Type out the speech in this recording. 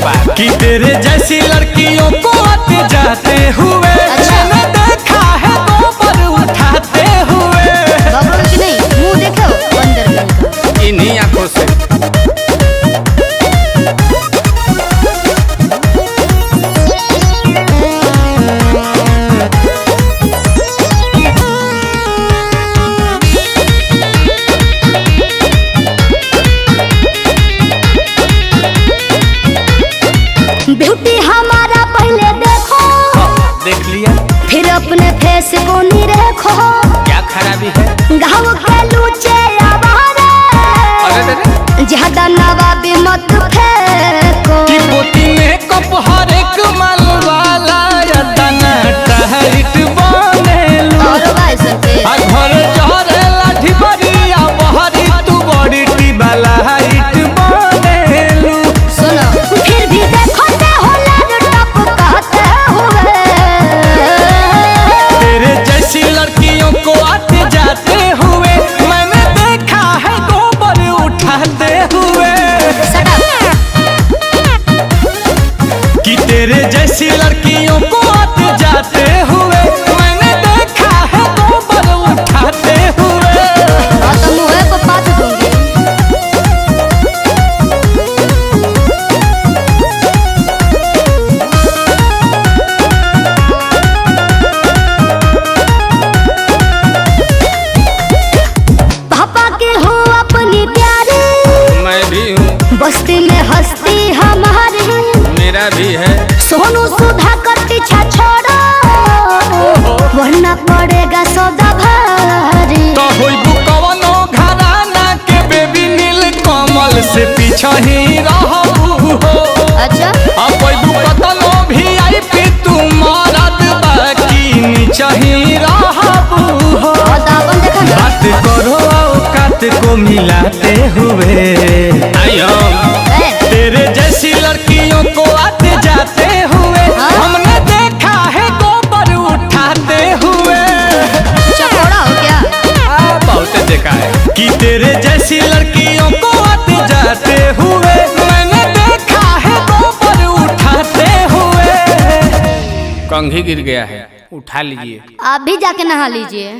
पागल। कि तेरे जैसी लड़कियों को आते जाते हुए मैंने देखा है गोबर उठाते हुए। बबल की नहीं, मुंह देखो बंदर का। इन्हीं आंखों से ब्यूटी हमारा पहले देखो, देख लिया, फिर अपने फेस को निरेखो। क्या खराबी है? गाँव के लूचे आवारा, ज्यादा नवाबी मत फेंको। कि पोती में कप हर एक माल वाला या तना टाइट बनेलू। और वैसे के आ घर चढ़े लाठी बरिया बहरी तू बड़ी टीबाला हाइट बनेलू। सुनो, फिर भी देखो ते होला टपकाते हुए। तेरे जैसी लड़कियों को आते जाते हुए मैंने देखा है गोबर उठाते हुए। कि तेरे जैसी लड़कियों को आते जाते हुए मैंने देखा है गोबर उठाते हुए। हाँ तो मुँह पे पाथ दूंगी। पापा के हो अपनी प्यारी, मैं भी हूँ, बस्ती में हस्ती हमारी। मेरा भी है। सोनू सुधा कर पीछा छोड़ो, वरना पड़ेगा सौदा भारी। तो होई बुकवनो घराना के बेबी नील कमल से पीछा ही रहबू हो। अच्छा, अब कतनो भी आई पी तू मरद बाकी नीचा ही रहबू हो। और दावन देखा ना? बात करो औकात को मिलाते हुए। आयो तेरे जैसी लड़कियों को आते जाते हुए हमने देखा है गोबर उठाते हुए। चकोड़ा हो क्या? बहुत देखा है। कि तेरे जैसी लड़कियों को आते जाते हुए मैंने देखा है गोबर उठाते हुए। कंघी गिर गया है, उठा लीजिए। आप भी जाके नहा लीजिए।